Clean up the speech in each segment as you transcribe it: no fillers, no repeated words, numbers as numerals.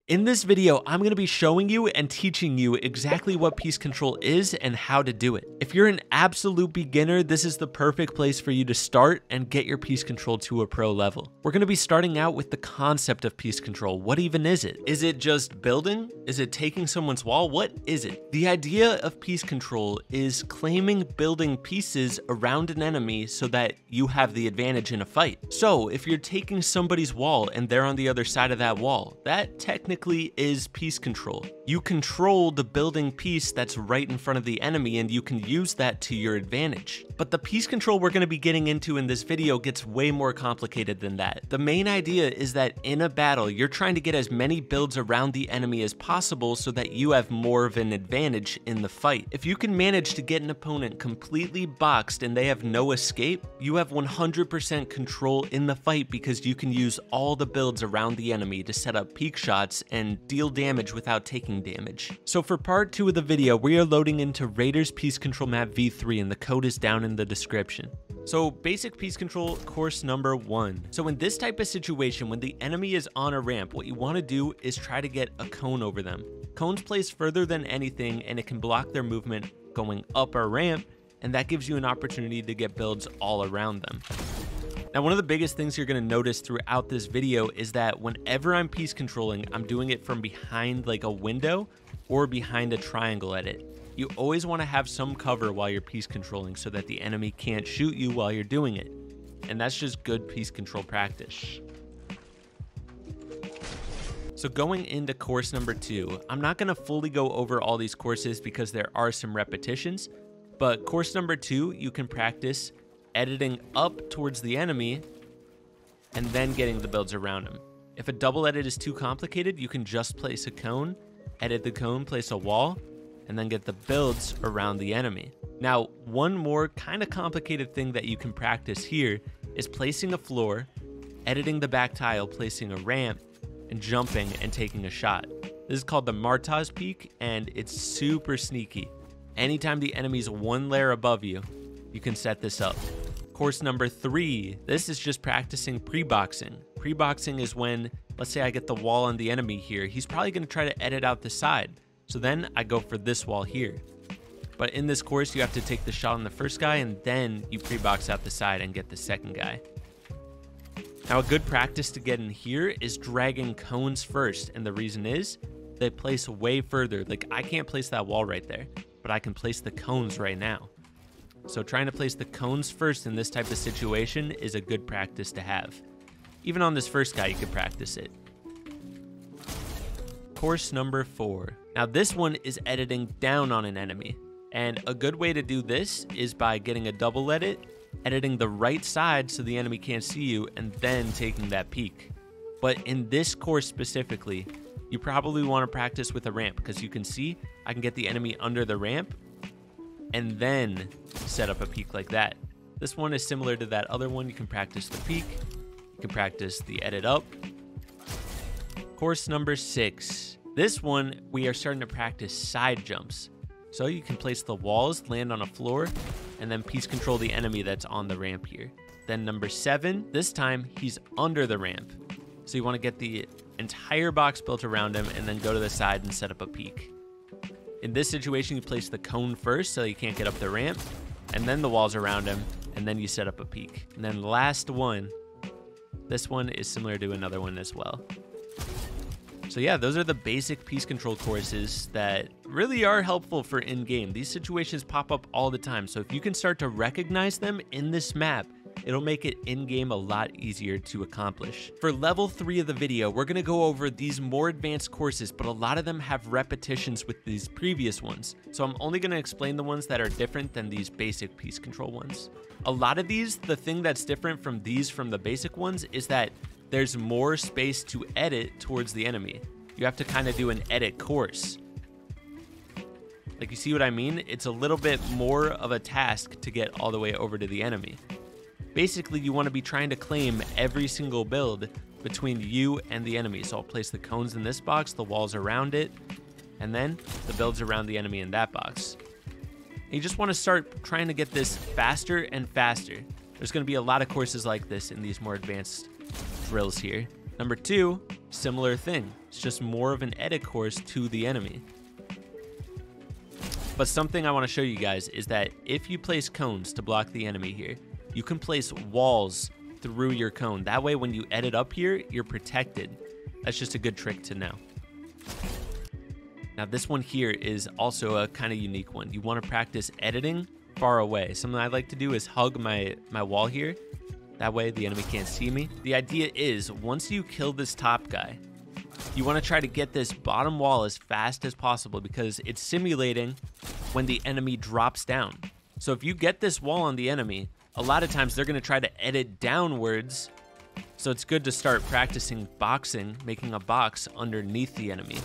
In this video, I'm going to be showing you and teaching you exactly what piece control is and how to do it. If you're an absolute beginner, this is the perfect place for you to start and get your piece control to a pro level. We're going to be starting out with the concept of piece control. What even is it? Is it just building? Is it taking someone's wall? What is it? The idea of piece control is claiming building pieces around an enemy so that you have the advantage in a fight. So if you're taking somebody's wall and they're on the other side of that wall, that technically is piece control. You control the building piece that's right in front of the enemy and you can use that to your advantage. But the piece control we're going to be getting into in this video gets way more complicated than that. The main idea is that in a battle, you're trying to get as many builds around the enemy as possible so that you have more of an advantage in the fight. If you can manage to get an opponent completely boxed and they have no escape, you have 100% control in the fight because you can use all the builds around the enemy to set up peek shots and deal damage without taking damage. So for part 2 of the video, we are loading into Raiders Piece Control Map V3 and the code is down in the description. So basic piece control course number 1. So in this type of situation, when the enemy is on a ramp, what you want to do is try to get a cone over them. Cones place further than anything and it can block their movement going up a ramp, and that gives you an opportunity to get builds all around them. Now, one of the biggest things you're going to notice throughout this video is that whenever I'm piece controlling, I'm doing it from behind like a window or behind a triangle edit. You always want to have some cover while you're piece controlling so that the enemy can't shoot you while you're doing it. And that's just good piece control practice. So going into course number 2, I'm not going to fully go over all these courses because there are some repetitions, but course number 2, you can practice editing up towards the enemy and then getting the builds around him. If a double edit is too complicated, you can just place a cone, edit the cone, place a wall, and then get the builds around the enemy. Now, one more kind of complicated thing that you can practice here is placing a floor, editing the back tile, placing a ramp, and jumping and taking a shot. This is called the Martaz peek, and it's super sneaky. Anytime the enemy's one layer above you, you can set this up. Course number 3, this is just practicing pre-boxing. Pre-boxing is when, let's say I get the wall on the enemy here, he's probably going to try to edit out the side. So then I go for this wall here. But in this course, you have to take the shot on the first guy and then you pre-box out the side and get the second guy. Now, a good practice to get in here is dragging cones first. And the reason is they place way further. Like I can't place that wall right there, but I can place the cones right now. So trying to place the cones first in this type of situation is a good practice to have. Even on this first guy, you can practice it. Course number 4. Now this one is editing down on an enemy. And a good way to do this is by getting a double edit, editing the right side so the enemy can't see you, and then taking that peek. But in this course specifically, you probably want to practice with a ramp because you can see I can get the enemy under the ramp and then set up a peek like that. This one is similar to that other one. You can practice the peek, you can practice the edit up. Course number 6. This one, we are starting to practice side jumps. So you can place the walls, land on a floor, and then piece control the enemy that's on the ramp here. Then number 7, this time he's under the ramp. So you want to get the entire box built around him and then go to the side and set up a peek. In this situation, you place the cone first so you can't get up the ramp, and then the walls around him, and then you set up a peek. And then last one, this one is similar to another one as well. So yeah, those are the basic piece control courses that really are helpful for in-game. These situations pop up all the time, so if you can start to recognize them in this map, it'll make it in-game a lot easier to accomplish. For level 3 of the video, we're going to go over these more advanced courses, but a lot of them have repetitions with these previous ones. So I'm only going to explain the ones that are different than these basic piece control ones. A lot of these, the thing that's different from the basic ones is that there's more space to edit towards the enemy. You have to kind of do an edit course. Like, you see what I mean? It's a little bit more of a task to get all the way over to the enemy. Basically, you want to be trying to claim every single build between you and the enemy. So I'll place the cones in this box, the walls around it, and then the builds around the enemy in that box. And you just want to start trying to get this faster and faster. There's going to be a lot of courses like this in these more advanced drills here. Number 2, similar thing. It's just more of an edit course to the enemy. But something I want to show you guys is that if you place cones to block the enemy here, you can place walls through your cone. That way when you edit up here, you're protected. That's just a good trick to know. Now this one here is also a kind of unique one. You want to practice editing far away. Something I like to do is hug my wall here. That way the enemy can't see me. The idea is once you kill this top guy, you want to try to get this bottom wall as fast as possible because it's simulating when the enemy drops down. So if you get this wall on the enemy, a lot of times they're going to try to edit downwards. So it's good to start practicing boxing, making a box underneath the enemy.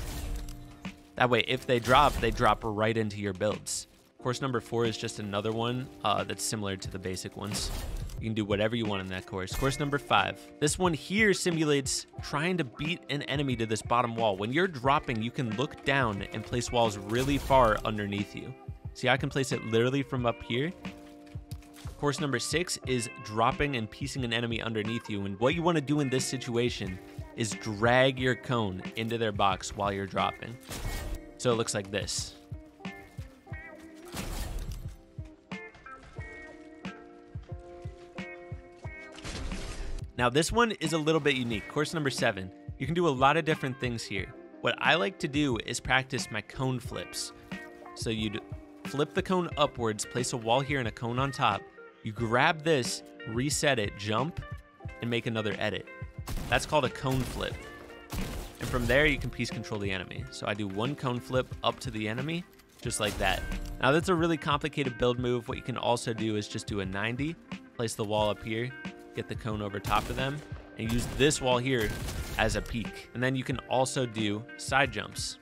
That way, if they drop right into your builds. Course number 4 is just another one that's similar to the basic ones. You can do whatever you want in that course. Course number 5. This one here simulates trying to beat an enemy to this bottom wall. When you're dropping, you can look down and place walls really far underneath you. See, I can place it literally from up here. Course number 6 is dropping and piecing an enemy underneath you. And what you want to do in this situation is drag your cone into their box while you're dropping. So it looks like this. Now this one is a little bit unique. Course number 7. You can do a lot of different things here. What I like to do is practice my cone flips. So you'd flip the cone upwards, place a wall here and a cone on top. You grab this, reset it, jump, and make another edit. That's called a cone flip. And from there, you can piece control the enemy. So I do one cone flip up to the enemy, just like that. Now that's a really complicated build move. What you can also do is just do a 90, place the wall up here, get the cone over top of them, and use this wall here as a peak. And then you can also do side jumps.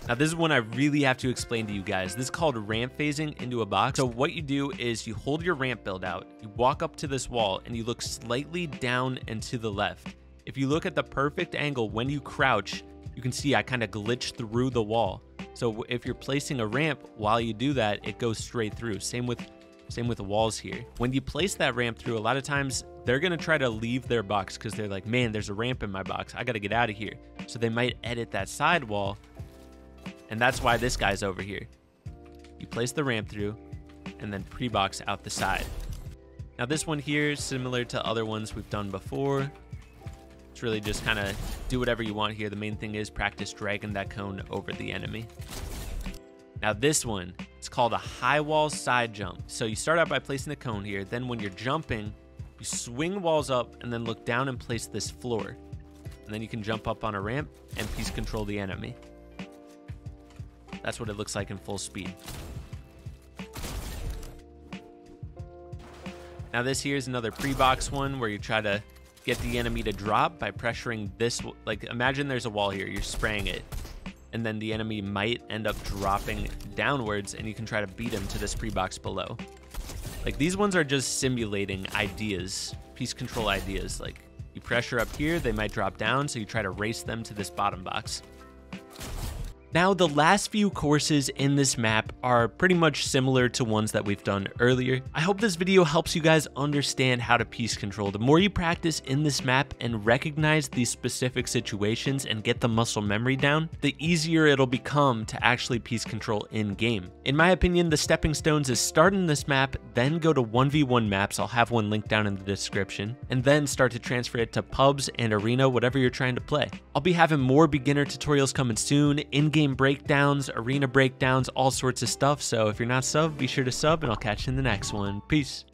Now this is one I really have to explain to you guys. This is called ramp phasing into a box. So what you do is you hold your ramp build out, you walk up to this wall, and you look slightly down and to the left. If you look at the perfect angle when you crouch, you can see I kind of glitch through the wall. So if you're placing a ramp while you do that, it goes straight through. Same with the walls here. When you place that ramp through, a lot of times they're gonna try to leave their box because they're like, man, there's a ramp in my box. I gotta get out of here. So they might edit that side wall. And that's why this guy's over here. You place the ramp through and then pre-box out the side. Now this one here is similar to other ones we've done before. It's really just kind of do whatever you want here. The main thing is practice dragging that cone over the enemy. Now this one, it's called a high wall side jump. So you start out by placing the cone here. Then when you're jumping, you swing walls up and then look down and place this floor. And then you can jump up on a ramp and piece control the enemy. That's what it looks like in full speed. Now this here is another pre-box one where you try to get the enemy to drop by pressuring this. Like imagine there's a wall here, you're spraying it, and then the enemy might end up dropping downwards and you can try to beat him to this pre-box below. Like these ones are just simulating ideas, piece control ideas. Like you pressure up here, they might drop down, so you try to race them to this bottom box. Now, the last few courses in this map are pretty much similar to ones that we've done earlier. I hope this video helps you guys understand how to piece control. The more you practice in this map and recognize these specific situations and get the muscle memory down, the easier it'll become to actually piece control in game. In my opinion, the stepping stones is start in this map, then go to 1v1 maps. I'll have one linked down in the description, and then start to transfer it to pubs and arena, whatever you're trying to play. I'll be having more beginner tutorials coming soon, in-game breakdowns, arena breakdowns, all sorts of stuff. So if you're not sub, be sure to sub, and I'll catch you in the next one. Peace.